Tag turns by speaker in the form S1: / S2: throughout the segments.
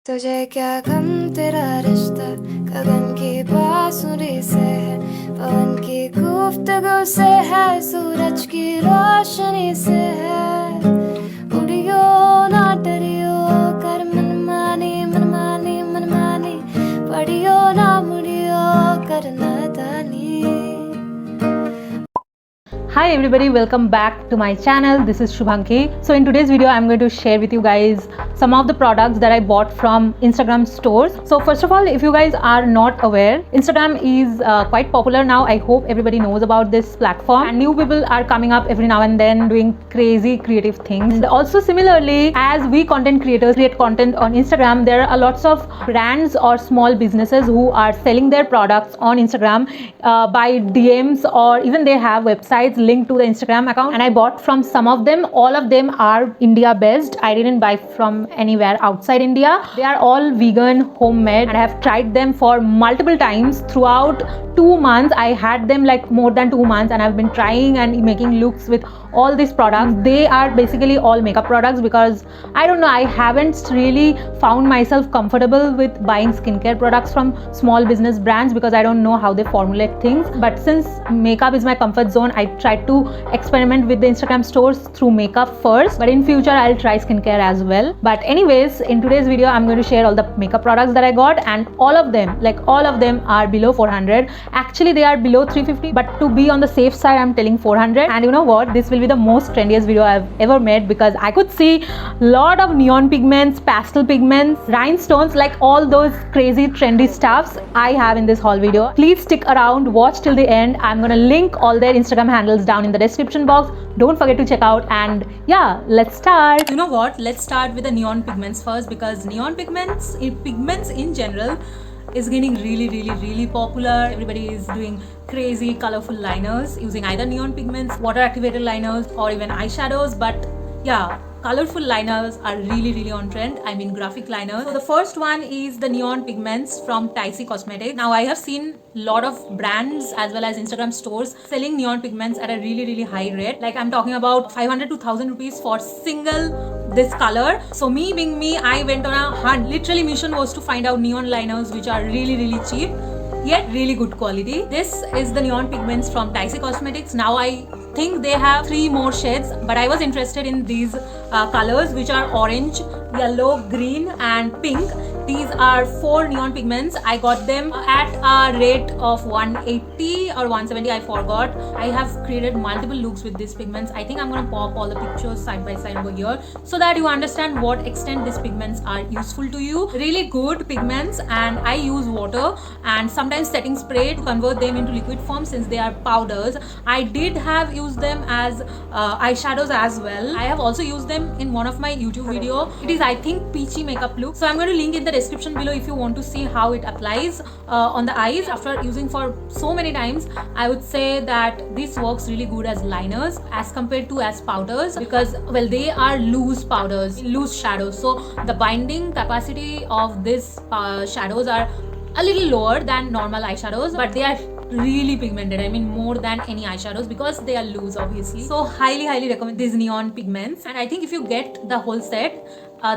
S1: तुझे क्या गम तेरा रिश्ता गगन की बांसुरी से है, पवन की गुफ्तगू से है, सूरज की रोशनी से है। उड़ियो ना डरियो कर मनमानी मनमानी मनमानी, पढ़ियो ना मुड़ियो कर नादानी।
S2: Hi everybody, welcome back to my channel. This is Shubhanki. So in today's video I'm going to share with you guys some of the products that I bought from Instagram stores. So first of all, if you guys are not aware, Instagram is quite popular now. I hope everybody knows about this platform, and new people are coming up every now and then doing crazy creative things. And also similarly, as we content creators create content on Instagram, there are lots of brands or small businesses who are selling their products on Instagram by DMs, or even they have websites linked to the Instagram account, and I bought from some of them. All of them are India based. I didn't buy from anywhere outside India. They are all vegan, homemade, and I have tried them for multiple times throughout 2 months. I had them like more than 2 months, and I've been trying and making looks with all these products. They are basically all makeup products because I don't know, I haven't really found myself comfortable with buying skincare products from small business brands because I don't know how they formulate things. But since makeup is my comfort zone, I tried to experiment with the Instagram stores through makeup first, but in future I'll try skincare as well. But anyways, in today's video I'm going to share all the makeup products that I got, and all of them are below 400. Actually they are below 350, but to be on the safe side I'm telling 400. And you know what, this will be the most trendiest video I've ever made because I could see lot of neon pigments, pastel pigments, rhinestones, like all those crazy trendy stuffs I have in this haul video. Please stick around, watch till the end. I'm gonna link all their Instagram handles down in the description box. Don't forget to check out, and yeah, let's start. You know what, let's start with the neon pigments first, because neon pigments in general is getting really popular. Everybody is doing crazy colorful liners using either neon pigments, water activated liners, or even eyeshadows. But yeah, colorful liners are really on trend. I mean graphic liners. So the first one is the neon pigments from Tycie Cosmetics. Now I have seen lot of brands as well as Instagram stores selling neon pigments at a really high rate. Like I'm talking about 500 to 1000 rupees for single this color. So me being me, I went on a hunt. Literally mission was to find out neon liners which are really cheap yet really good quality. This is the neon pigments from Tycie Cosmetics. Now I think they have 3 more shades, but I was interested in these colors which are orange, yellow, green and pink. These are 4 neon pigments. I got them at a rate of 180 or 170, I forgot. I have created multiple looks with these pigments. I think I'm gonna pop all the pictures side by side over here so that you understand what extent these pigments are useful to you. Really good pigments, and I use water and sometimes setting spray to convert them into liquid form since they are powders. I did have used them as eyeshadows as well. I have also used them in one of my YouTube video. It is, I think, peachy makeup look. So I'm going to link in the description below if you want to see how it applies on the eyes. After using for so many times, I would say that this works really good as liners as compared to as powders, because well, they are loose powders, loose shadows, so the binding capacity of these shadows are a little lower than normal eyeshadows, but they are really pigmented. I mean more than any eyeshadows because they are loose obviously. So highly recommend these neon pigments, and I think if you get the whole set,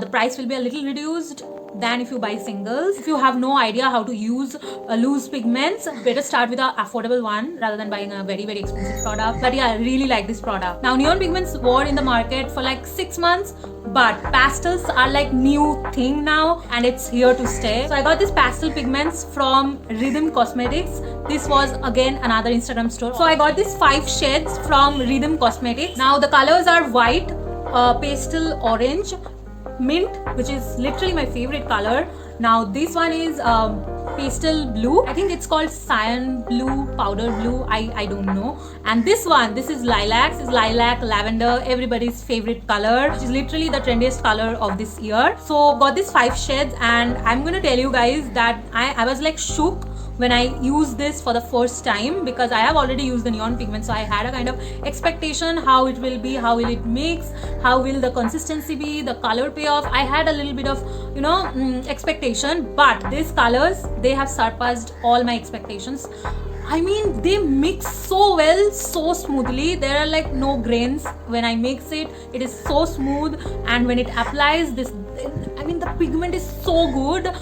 S2: the price will be a little reduced than if you buy singles. If you have no idea how to use loose pigments, better start with an affordable one rather than buying a very expensive product. But yeah, I really like this product. Now neon pigments were in the market for like 6 months, but pastels are like new thing now and it's here to stay. So I got these pastel pigments from Rhythm Cosmetics. This was again another Instagram store. So I got these 5 shades from Rhythm Cosmetics. Now the colors are white, pastel orange, mint, which is literally my favorite color. Now this one is pastel blue. I think it's called cyan blue, powder blue, I don't know. And this is lilac. This is lilac, lavender, everybody's favorite color, which is literally the trendiest color of this year. So got these 5 shades, and I'm gonna tell you guys that I was like shook when I used this for the first time, because I have already used the neon pigment, so I had a kind of expectation how it will be, how will it mix, how will the consistency be, the color payoff. I had a little bit of expectation, but these colors, they have surpassed all my expectations. I mean, they mix so well, so smoothly. There are like no grains when I mix it. It is so smooth, and when it applies, this I mean, the pigment is so good.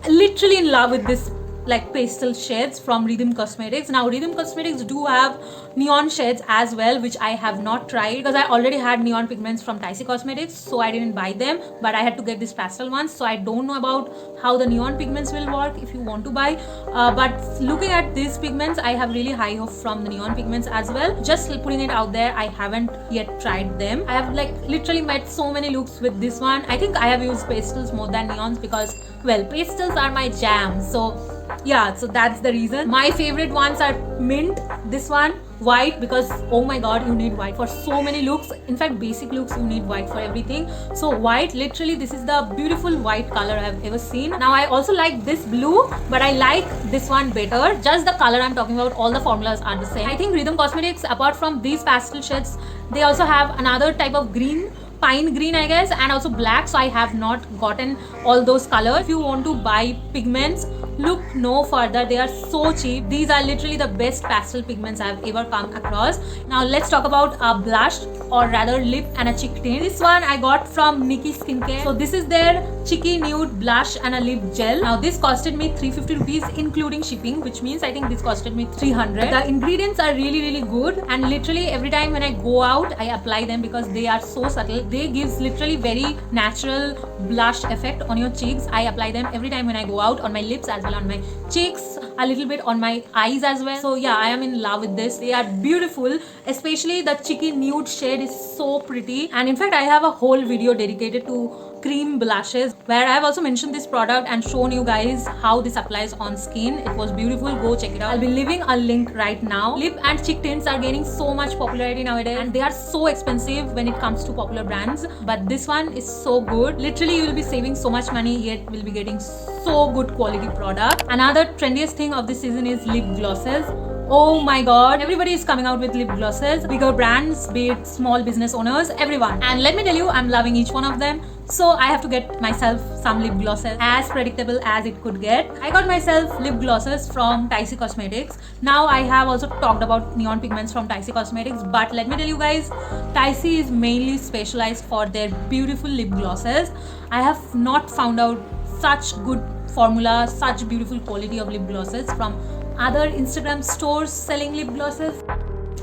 S2: Literally in love with this like pastel shades from Rhythm Cosmetics. Now Rhythm Cosmetics do have neon shades as well, which I have not tried because I already had neon pigments from Tycee Cosmetics, so I didn't buy them, but I had to get these pastel ones. So I don't know about how the neon pigments will work if you want to buy, but looking at these pigments, I have really high hope from the neon pigments as well. Just putting it out there, I haven't yet tried them. I have like literally met so many looks with this one. I think I have used pastels more than neons because, well, pastels are my jam. So yeah, so that's the reason. My favorite ones are mint, this one, white, because oh my god, you need white for so many looks. In fact, basic looks you need white for everything. So white, literally this is the beautiful white color I've ever seen. Now I also like this blue, but I like this one better. Just the color I'm talking about, all the formulas are the same. I think Rhythm Cosmetics, apart from these pastel shades, they also have another type of green, pine green I guess, and also black. So I have not gotten all those colors. If you want to buy pigments, look no further. They are so cheap. These are literally the best pastel pigments I've ever come across. Now let's talk about a blush, or rather lip and a cheek tint. This one I got from Nikki Skincare. So this is their cheeky nude blush and a lip gel. Now this costed me 350 rupees including shipping, which means I think this costed me 300. The ingredients are really good, and literally every time when I go out I apply them because they are so subtle. They gives literally very natural blush effect on your cheeks. I apply them every time when I go out, on my lips as well, on my cheeks, a little bit on my eyes as well. So yeah, I am in love with this. They are beautiful, especially the cheeky nude shade is so pretty. And in fact, I have a whole video dedicated to cream blushes where I have also mentioned this product and shown you guys how this applies on skin. It was beautiful. Go check it out. I'll be leaving a link right now. Lip and cheek tints are gaining so much popularity nowadays, and they are so expensive when it comes to popular brands, but this one is so good. Literally you will be saving so much money, yet will be getting so good quality product. Another trendiest thing of this season is lip glosses. Oh my god, everybody is coming out with lip glosses. Bigger brands, be it small business owners, everyone. And let me tell you, I'm loving each one of them. So I have to get myself some lip glosses, as predictable as it could get. I got myself lip glosses from Tycee Cosmetics. Now I have also talked about neon pigments from Tycee Cosmetics, but let me tell you guys, Tycee is mainly specialized for their beautiful lip glosses. I have not found out such good formula, such beautiful quality of lip glosses from other Instagram stores selling lip glosses.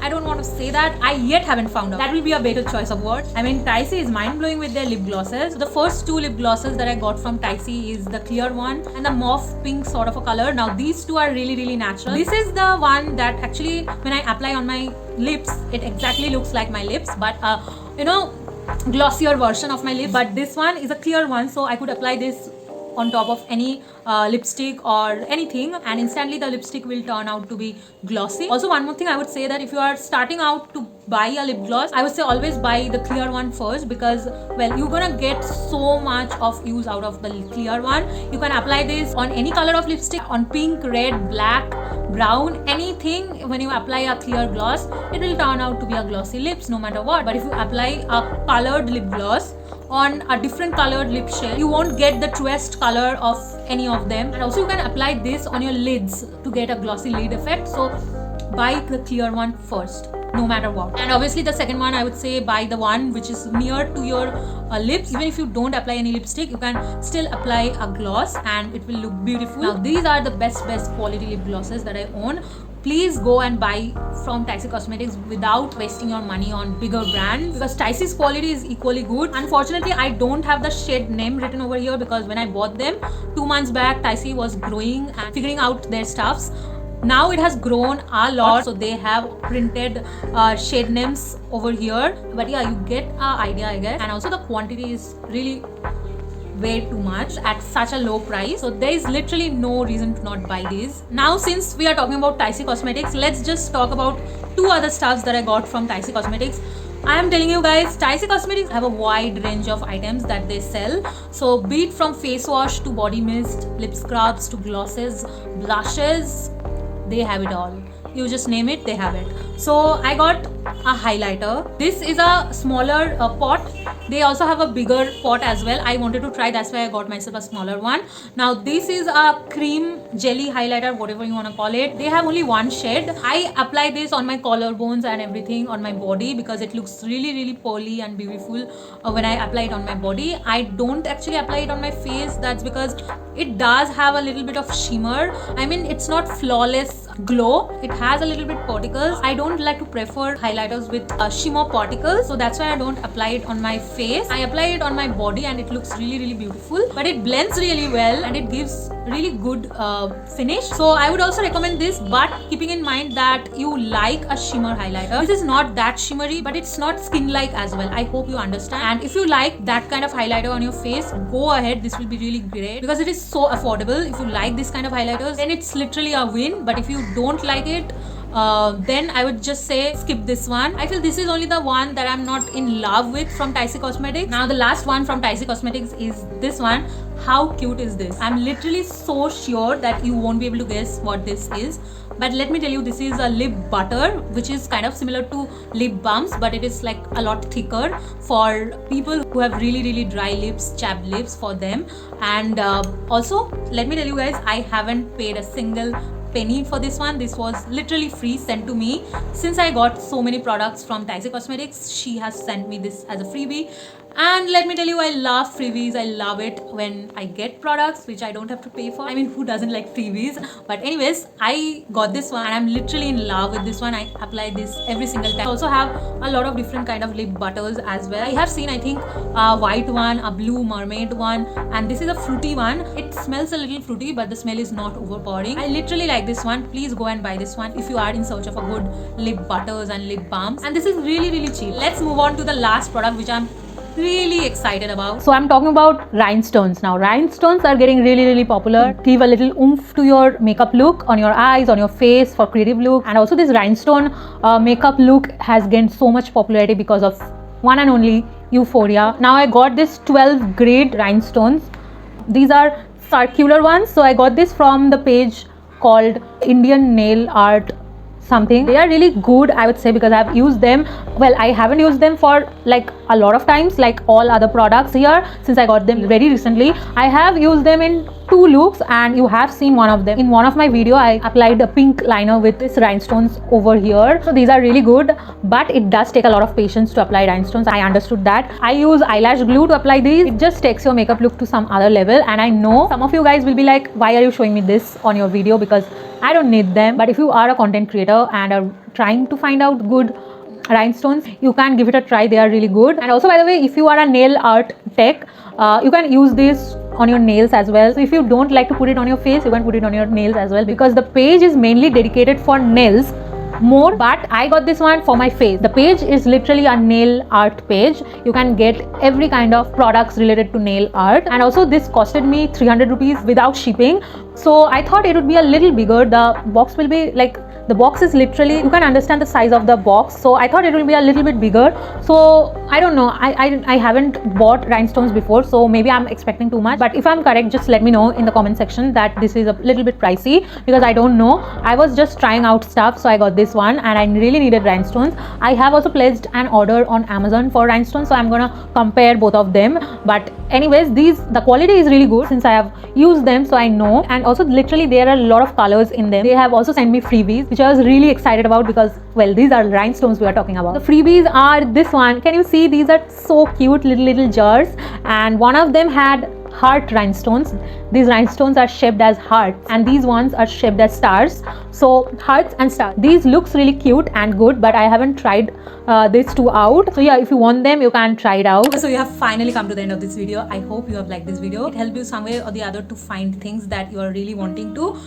S2: I don't want to say that. I yet haven't found out. That will be a better choice of words. I mean, Tycee is mind-blowing with their lip glosses. The first two lip glosses that I got from Tycee is the clear one and the mauve pink sort of a color. Now these two are really natural. This is the one that actually when I apply on my lips, it exactly looks like my lips, but glossier version of my lip. But this one is a clear one, so I could apply this on top of any lipstick or anything, and instantly the lipstick will turn out to be glossy. Also, one more thing I would say, that if you are starting out to buy a lip gloss, I would say always buy the clear one first, because well, you're gonna get so much of use out of the clear one. You can apply this on any color of lipstick, on pink, red, black, brown, anything. When you apply a clear gloss, it will turn out to be a glossy lips no matter what. But if you apply a colored lip gloss on a different colored lip shade, you won't get the truest color of any of them. And also you can apply this on your lids to get a glossy lid effect. So buy the clear one first, no matter what. And obviously the second one, I would say buy the one which is near to your lips. Even if you don't apply any lipstick, you can still apply a gloss and it will look beautiful. Now these are the best quality lip glosses that I own. Please go and buy from Tycee Cosmetics without wasting your money on bigger brands, because Tycee's quality is equally good. Unfortunately, I don't have the shade name written over here, because when I bought them 2 months back, Tycee was growing and figuring out their stuffs. Now it has grown a lot, so they have printed shade names over here. But yeah, you get an idea, I guess. And also the quantity is really way too much at such a low price, so there is literally no reason to not buy these. Now since we are talking about Tycee Cosmetics, let's just talk about 2 other stuffs that I got from Tycee Cosmetics. I am telling you guys, Tycee Cosmetics have a wide range of items that they sell. So be it from face wash to body mist, lip scrubs to glosses, blushes, they have it all. You just name it, they have it. So I got a highlighter. This is a smaller pot. They also have a bigger pot as well. I wanted to try, that's why I got myself a smaller one. Now this is a cream jelly highlighter, whatever you want to call it. They have only one shade. I apply this on my collarbones and everything on my body because it looks really pearly and beautiful when I apply it on my body. I don't actually apply it on my face. That's because it does have a little bit of shimmer. I mean, it's not flawless glow. It has a little bit particles. I don't like to prefer highlighters with shimmer particles, so that's why I don't apply it on my face. I apply it on my body and it looks really beautiful, but it blends really well and it gives really good finish. So I would also recommend this, but keeping in mind that you like a shimmer highlighter. This is not that shimmery, but it's not skin like as well. I hope you understand. And if you like that kind of highlighter on your face, go ahead. This will be really great because it is so affordable. If you like this kind of highlighters, then it's literally a win. But if you don't like it, then I would just say skip this one. I feel this is only the one that I'm not in love with from Tysie Cosmetics. Now the last one from Tysie Cosmetics is this one. How cute is this? I'm literally so sure that you won't be able to guess what this is. But let me tell you, this is a lip butter, which is kind of similar to lip balms, but it is like a lot thicker for people who have really dry lips, chapped lips for them. And also, let me tell you guys, I haven't paid a single penny for this one. This was literally free, sent to me. Since I got so many products from Tysie Cosmetics, she has sent me this as a freebie. And let me tell you, I love freebies. I love it when I get products which I don't have to pay for. I mean, who doesn't like freebies? But anyways, I got this one and I'm literally in love with this one. I apply this every single time. I also have a lot of different kind of lip butters as well. I have seen, I think, a white one, a blue mermaid one, and this is a fruity one. It smells a little fruity, but the smell is not overpowering. I literally like this one. Please go and buy this one if you are in search of a good lip butters and lip balms. And this is really cheap. Let's move on to the last product, which I'm really excited about. So I'm talking about rhinestones. Now rhinestones are getting really popular. Give a little oomph to your makeup look on your eyes, on your face for creative look. And also this rhinestone makeup look has gained so much popularity because of one and only Euphoria. Now I got this 12 grade rhinestones. These are circular ones. So I got this from the page called Indian Nail Art something. They are really good, I would say, because I've used them. Well, I haven't used them for like a lot of times like all other products here since I got them very recently. I have used them in 2 looks and you have seen one of them. In one of my video, I applied a pink liner with this rhinestones over here. So these are really good, but it does take a lot of patience to apply rhinestones. I understood that. I use eyelash glue to apply these. It just takes your makeup look to some other level, and I know some of you guys will be like, why are you showing me this on your video? Because I don't need them. But if you are a content creator and are trying to find out good rhinestones, you can give it a try. They are really good. And also, by the way, if you are a nail art tech, you can use this on your nails as well. So if you don't like to put it on your face, you can put it on your nails as well, because the page is mainly dedicated for nails more, but I got this one for my face. The page is literally a nail art page. You can get every kind of products related to nail art, and also this costed me 300 rupees without shipping. So I thought it would be a little bigger. The box will be like, the box is literally, you can understand the size of the box, so I thought it will be a little bit bigger. So I don't know, I haven't bought rhinestones before, so maybe I'm expecting too much. But if I'm correct, just let me know in the comment section that this is a little bit pricey, because I don't know. I was just trying out stuff, so I got this one and I really needed rhinestones. I have also placed an order on Amazon for rhinestones, so I'm gonna compare both of them. But anyways, the quality is really good since I have used them, so I know. And also literally there are a lot of colors in them. They have also sent me freebies, which I was really excited about, because well, these are rhinestones we are talking about. The freebies are this one. Can you see? These are so cute, little jars, and one of them had heart rhinestones. These rhinestones are shaped as hearts, and these ones are shaped as stars. So hearts and stars. These looks really cute and good, but I haven't tried these 2 out. So yeah, if you want them, you can try it out. So you have finally come to the end of this video. I hope you have liked this video. It helped you some way or the other to find things that you are really wanting to.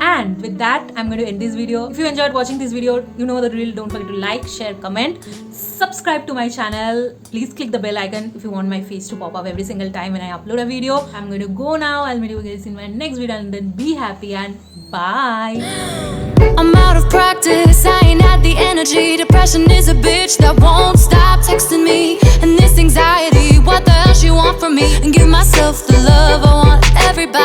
S2: And with that, I'm going to end this video. If you enjoyed watching this video, you know the drill. Don't forget to like, share, comment, subscribe to my channel. Please click the bell icon if you want my face to pop up every single time when I upload a video. I'm going to go now. I'll meet you guys in my next video, and then be happy and bye.
S1: I'm out of practice, I ain't had the energy. Depression is a bitch that won't stop texting me. And this anxiety, what the hell she want from me? And give myself the love I want everybody